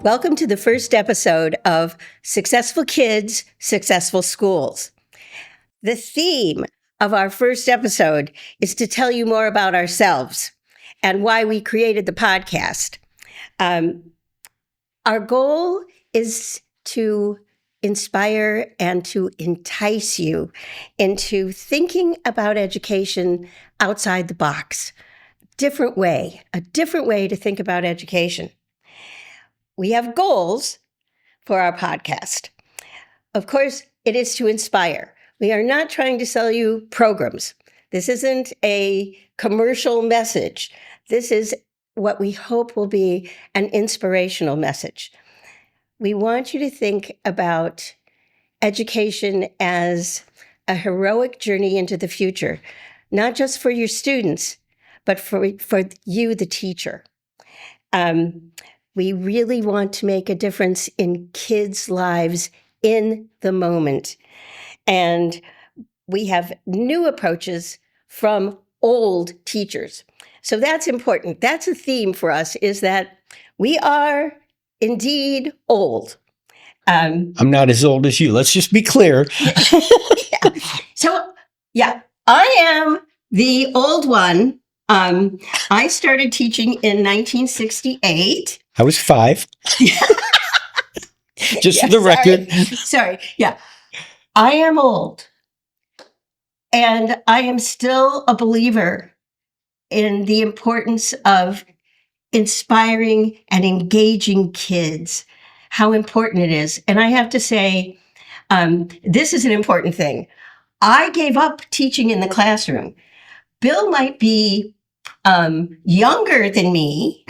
Welcome to the first episode of Successful Kids, Successful Schools. The theme of our first episode is to tell you more about ourselves and why we created the podcast. Our goal is to inspire and to entice you into thinking about education outside the box. A different way to think about education. We have goals for our podcast. Of course, it is to inspire. We are not trying to sell you programs. This isn't a commercial message. This is what we hope will be an inspirational message. We want you to think about education as a heroic journey into the future, not just for your students, but for you, the teacher. We really want to make a difference in kids' lives in the moment. And we have new approaches from old teachers. So that's important. That's a theme for us, is that we are indeed old. I'm not as old as you. Let's just be clear. So, I am the old one. I started teaching in 1968. I was 5. Just for the record. Sorry. Yeah. I am old. And I am still a believer in the importance of inspiring and engaging kids, how important it is. And I have to say, this is an important thing. I gave up teaching in the classroom. Bill might be younger than me,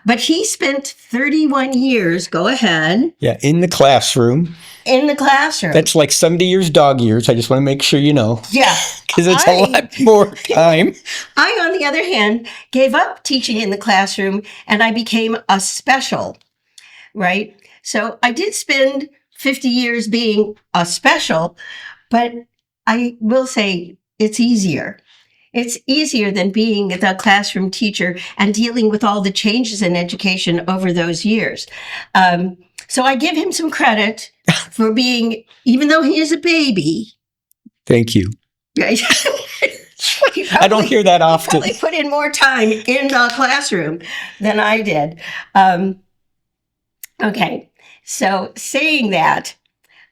but he spent 31 years, go ahead. Yeah, in the classroom. In the classroom. That's like 70 years dog years. I just want to make sure you know. Yeah. Because it's a lot more time. I, on the other hand, gave up teaching in the classroom and I became a special, right? So I did spend 50 years being a special, but I will say it's easier. It's easier than being the classroom teacher and dealing with all the changes in education over those years. So I give him some credit for being, even though he is a baby. Thank you. Right? I don't hear that often. He probably put in more time in the classroom than I did. Okay, so saying that,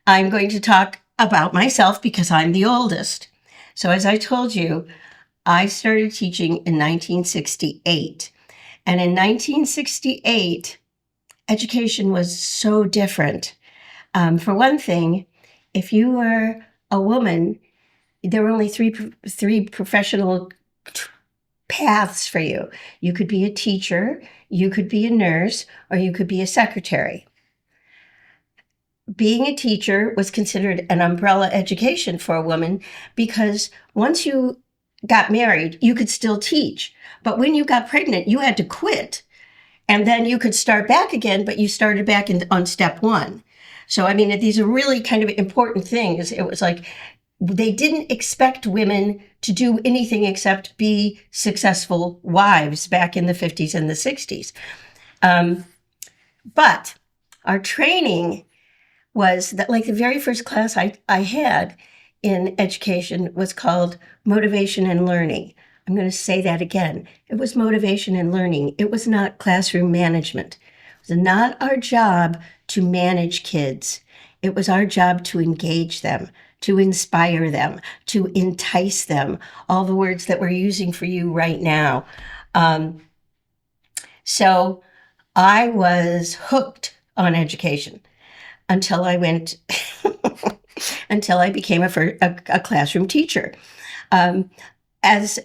I'm going to talk about myself because I'm the oldest. So as I told you, I started teaching in 1968. And in 1968, education was so different. For one thing, if you were a woman, there were only three professional paths for you. You could be a teacher, you could be a nurse, or you could be a secretary. Being a teacher was considered an umbrella education for a woman because once you got married, you could still teach. But when you got pregnant, you had to quit. And then you could start back again, but you started back on step 1. So, I mean, these are really kind of important things. It was like they didn't expect women to do anything except be successful wives back in the 50s and the 60s. But our training was that, like, the very first class I had in education was called Motivation and Learning. I'm going to say that again. It was motivation and learning. It was not classroom management. It was not our job to manage kids. It was our job to engage them, to inspire them, to entice them, all the words that we're using for you right now. So I was hooked on education until I became a classroom teacher. As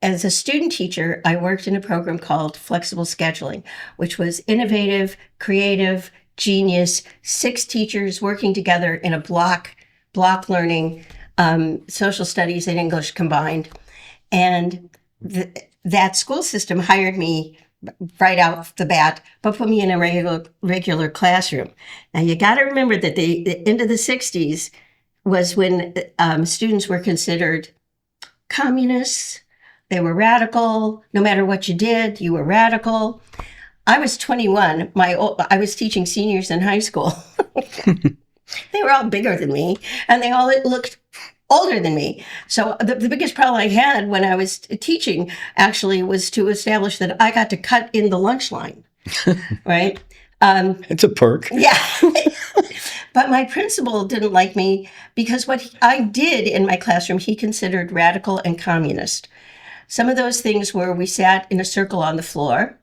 a student teacher, I worked in a program called Flexible Scheduling, which was innovative, creative, genius, 6 teachers working together in a block learning, social studies and English combined. And that school system hired me right off the bat, but put me in a regular classroom. Now, you got to remember that the end of the 60s was when students were considered communists. They were radical. No matter what you did, you were radical. I was 21. I was teaching seniors in high school. They were all bigger than me, and they all looked older than me. So the biggest problem I had when I was teaching actually was to establish that I got to cut in the lunch line, right? It's a perk. Yeah. But my principal didn't like me because what I did in my classroom, he considered radical and communist. Some of those things were we sat in a circle on the floor.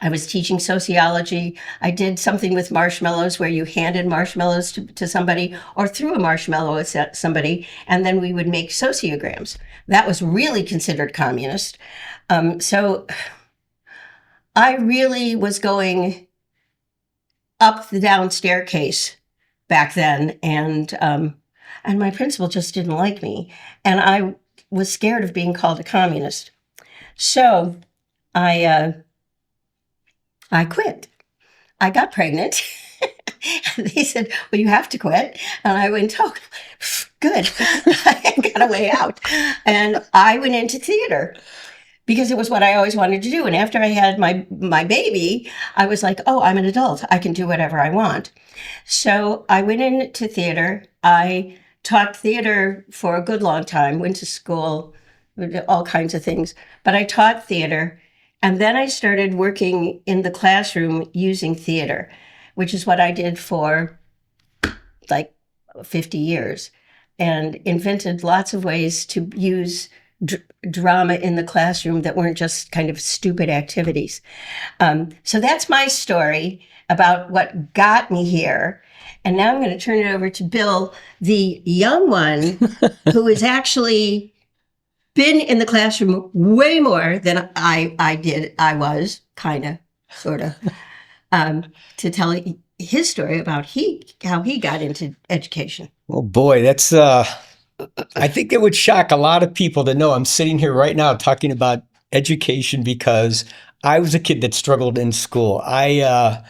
I was teaching sociology. I did something with marshmallows where you handed marshmallows to somebody or threw a marshmallow at somebody, and then we would make sociograms. That was really considered communist. So I really was going up the down staircase back then, and my principal just didn't like me, and I was scared of being called a communist. So I quit. I got pregnant. And they said, well, you have to quit. And I went, oh, good. I got a way out. And I went into theater because it was what I always wanted to do. And after I had my baby, I was like, oh, I'm an adult. I can do whatever I want. So I went into theater. I taught theater for a good long time, went to school, all kinds of things. But I taught theater. And then I started working in the classroom using theater, which is what I did for like 50 years, and invented lots of ways to use drama in the classroom that weren't just kind of stupid activities. So that's my story about what got me here. And now I'm going to turn it over to Bill, the young one, who has actually been in the classroom way more than I did. I was kind of, sort of, to tell his story about how he got into education. Oh boy, that's I think it would shock a lot of people to know I'm sitting here right now talking about education because I was a kid that struggled in school. I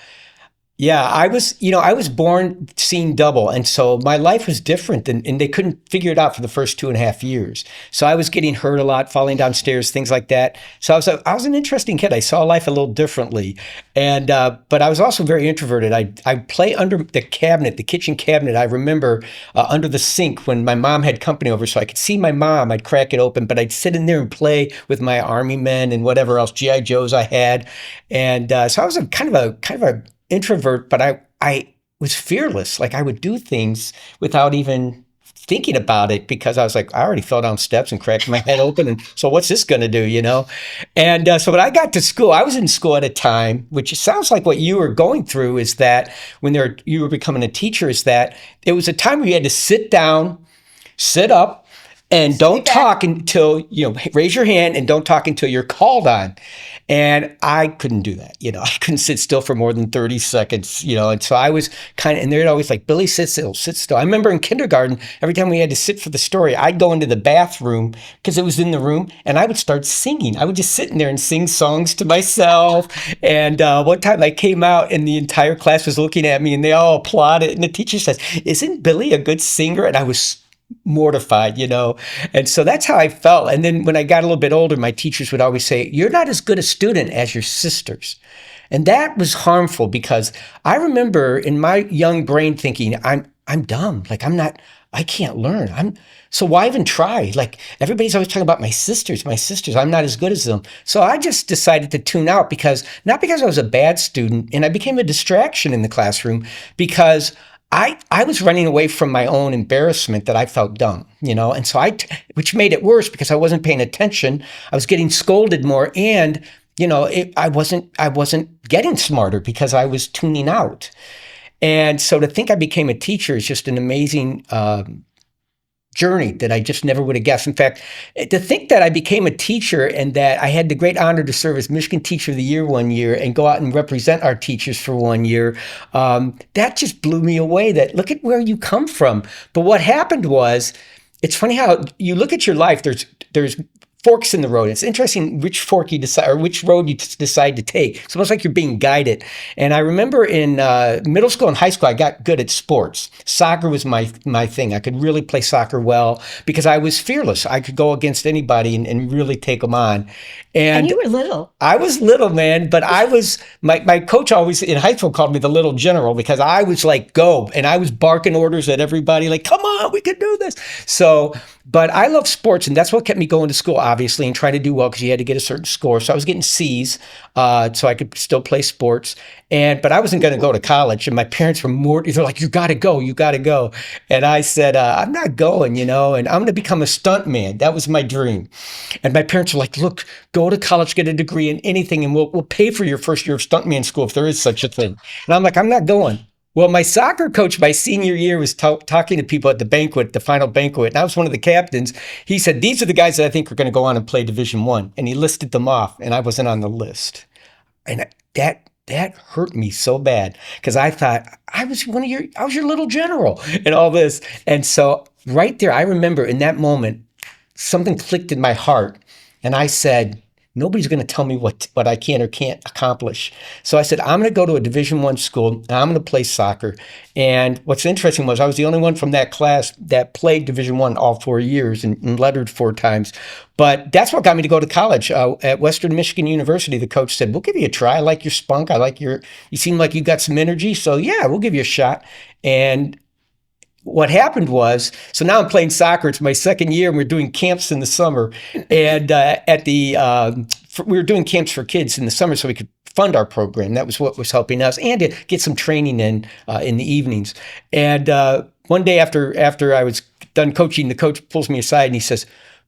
was born seeing double. And so my life was different and they couldn't figure it out for the first 2.5 years. So I was getting hurt a lot, falling downstairs, things like that. So I was an interesting kid. I saw life a little differently. And, but I was also very introverted. I play under the cabinet, the kitchen cabinet. I remember under the sink when my mom had company over, so I could see my mom. I'd crack it open, but I'd sit in there and play with my army men and whatever else, GI Joes I had. And so I was a kind of a introvert, but I was fearless. Like I would do things without even thinking about it because I was like, I already fell down steps and cracked my head open. And so what's this going to do, you know? And so when I got to school, I was in school at a time, which sounds like what you were going through is that when you were becoming a teacher, is that it was a time where you had to sit down, sit up, and don't talk until, raise your hand and don't talk until you're called on. And I couldn't do that. I couldn't sit still for more than 30 seconds, and so I was and they're always like, Billy, sit still, sit still. I remember in kindergarten, every time we had to sit for the story, I'd go into the bathroom because it was in the room and I would start singing. I would just sit in there and sing songs to myself. And one time I came out and the entire class was looking at me and they all applauded. And the teacher says, isn't Billy a good singer? And I was mortified, and so that's how I felt. And then when I got a little bit older, my teachers would always say, you're not as good a student as your sisters. And that was harmful because I remember in my young brain thinking, I'm dumb. Like I can't learn. So why even try? Like everybody's always talking about my sisters. I'm not as good as them. So I just decided to tune out not because I was a bad student, and I became a distraction in the classroom because I was running away from my own embarrassment that I felt dumb, and so which made it worse because I wasn't paying attention. I was getting scolded more, and I wasn't getting smarter because I was tuning out. And so to think I became a teacher is just an amazing journey that I just never would have guessed. In fact, to think that I became a teacher and that I had the great honor to serve as Michigan Teacher of the Year one year and go out and represent our teachers for 1 year, that just blew me away. That look at where you come from. But what happened was, it's funny how you look at your life. There's forks in the road. It's interesting which fork you decide or which road you decide to take. It's almost like you're being guided. And I remember in middle school and high school, I got good at sports. Soccer was my thing. I could really play soccer well because I was fearless. I could go against anybody and really take them on. And you were little. I was little, man, but I was, my coach always in high school called me the little general because I was like, go. And I was barking orders at everybody like, come on, we can do this. So, but I love sports, and that's what kept me going to school, obviously, and trying to do well because you had to get a certain score. So I was getting C's, so I could still play sports. But I wasn't going to go to college, and my parents were more. They're like, "You got to go, you got to go." And I said, "I'm not going, and I'm going to become a stunt man." That was my dream. And my parents were like, "Look, go to college, get a degree in anything, and we'll pay for your first year of stuntman school if there is such a thing." And I'm like, "I'm not going." Well, my soccer coach my senior year was talking to people at the banquet, the final banquet, and I was one of the captains. He said, "These are the guys that I think are going to go on and play Division I." And he listed them off, and I wasn't on the list. And that hurt me so bad because I thought I was your little general and all this. And so right there, I remember in that moment, something clicked in my heart, and I said, nobody's going to tell me what I can or can't accomplish. So I said, I'm going to go to a Division I school, and I'm going to play soccer. And what's interesting was I was the only one from that class that played Division I all 4 years and lettered 4 times. But that's what got me to go to college. At Western Michigan University, the coach said, we'll give you a try. I like your spunk. I like you seem like you got some energy. So yeah, we'll give you a shot. And what happened was, so now I'm playing soccer. It's my second year, and we're doing camps in the summer. And we were doing camps for kids in the summer so we could fund our program. That was what was helping us, and to get some training in the evenings. And one day after I was done coaching, the coach pulls me aside and he says,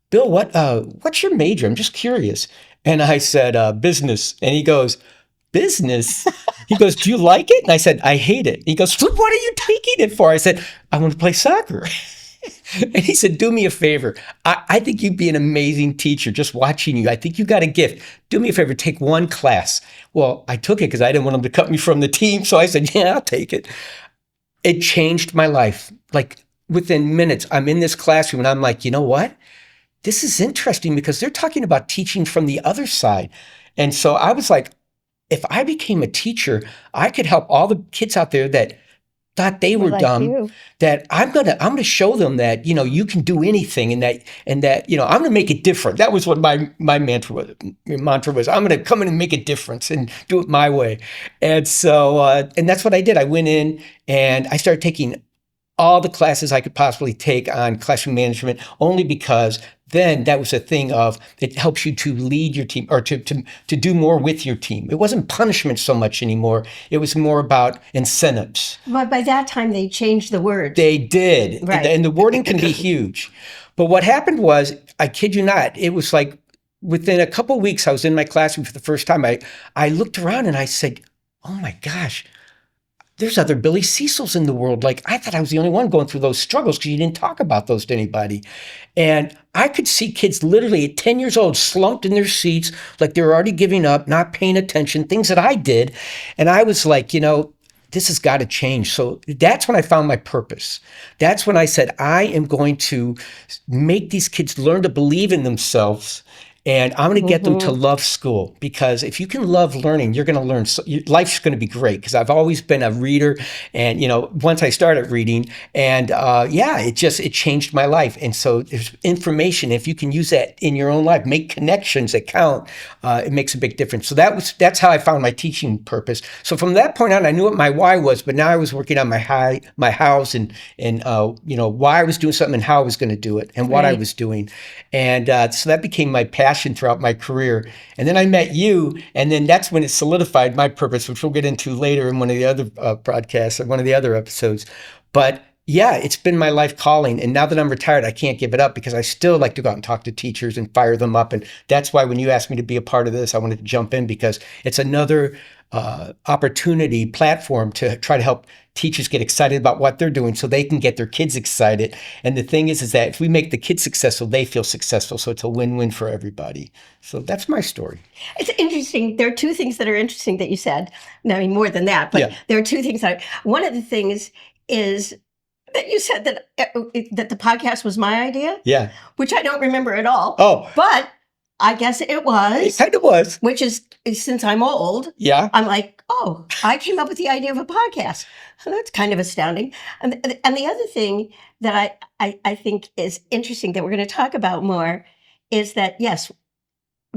"Bill, what's your major? I'm just curious." And I said, "Business." And he goes, "Business?" He goes, "Do you like it?" And I said, "I hate it." He goes, "What are you taking it for?" I said, "I want to play soccer." And he said, "Do me a favor. I think you'd be an amazing teacher just watching you. I think you got a gift. Do me a favor, take one class." Well, I took it because I didn't want him to cut me from the team. So I said, "Yeah, I'll take it." It changed my life. Like within minutes, I'm in this classroom and I'm like, you know what? This is interesting because they're talking about teaching from the other side. And so I was like, if I became a teacher, I could help all the kids out there that thought they were dumb, that I'm gonna show them that, you can do anything and that, I'm gonna make it different. That was what my mantra was. I'm gonna come in and make a difference and do it my way. And so, and that's what I did. I went in and I started taking all the classes I could possibly take on classroom management, only because then that was a thing of it helps you to lead your team or to do more with your team. It wasn't punishment so much anymore. It was more about incentives. But by that time, they changed the words. They did. Right. And the wording can be huge. But what happened was, I kid you not, it was like within a couple of weeks, I was in my classroom for the first time. I looked around and I said, oh my gosh, there's other Billy Cecils in the world. Like, I thought I was the only one going through those struggles because you didn't talk about those to anybody. And I could see kids literally at 10 years old slumped in their seats, like they were already giving up, not paying attention, things that I did. And I was like, this has got to change. So that's when I found my purpose. That's when I said, I am going to make these kids learn to believe in themselves. And I'm going to get them to love school, because if you can love learning, you're going to learn. Life's going to be great, because I've always been a reader. And, once I started reading, and it changed my life. And so there's information. If you can use that in your own life, make connections that count, it makes a big difference. So that's how I found my teaching purpose. So from that point on, I knew what my why was, but now I was working on my house and why I was doing something and how I was going to do it and what I was doing. And so that became my passion throughout my career. And then I met you, and then that's when it solidified my purpose, which we'll get into later in one of the other broadcasts or one of the other episodes. But yeah, it's been my life calling. And now that I'm retired, I can't give it up, because I still like to go out and talk to teachers and fire them up. And that's why when you asked me to be a part of this, I wanted to jump in, because it's another opportunity, platform to try to help teachers get excited about what they're doing so they can get their kids excited. And the thing is that if we make the kids successful, they feel successful. So it's a win-win for everybody. So that's my story. It's interesting. There are two things that are interesting that you said. I mean, more than that, but there are two things. One of the things is that you said that the podcast was my idea. Yeah. Which I don't remember at all. Oh. But I guess it It was, kind of was. which is since I'm old, Yeah. I'm like, oh, I came up with the idea of a podcast. So that's kind of astounding. And the other thing that I think is interesting that we're going to talk about more is that, yes,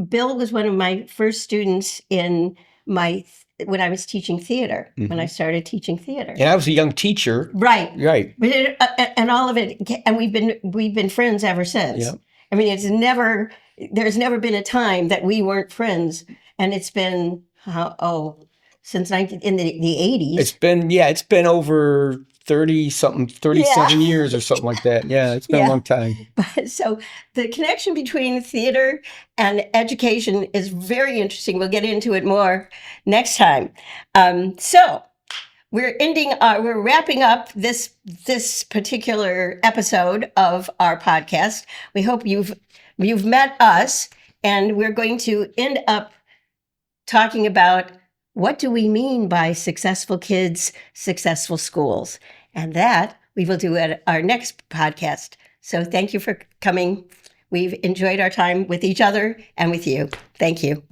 Bill was one of my first students in when I was teaching theater, when I started teaching theater. And I was a young teacher. Right. Right. But and all of it, and we've been friends ever since. Yeah. I mean, there's never been a time that we weren't friends, and it's been since in the 80s. It's been over 37 years or something like that. Yeah, it's been a long time. So the connection between theater and education is very interesting. We'll get into it more next time. So we're wrapping up this particular episode of our podcast. We hope you've met us, and we're going to end up talking about what do we mean by successful kids, successful schools, and that we will do at our next podcast. So thank you for coming. We've enjoyed our time with each other and with you. Thank you.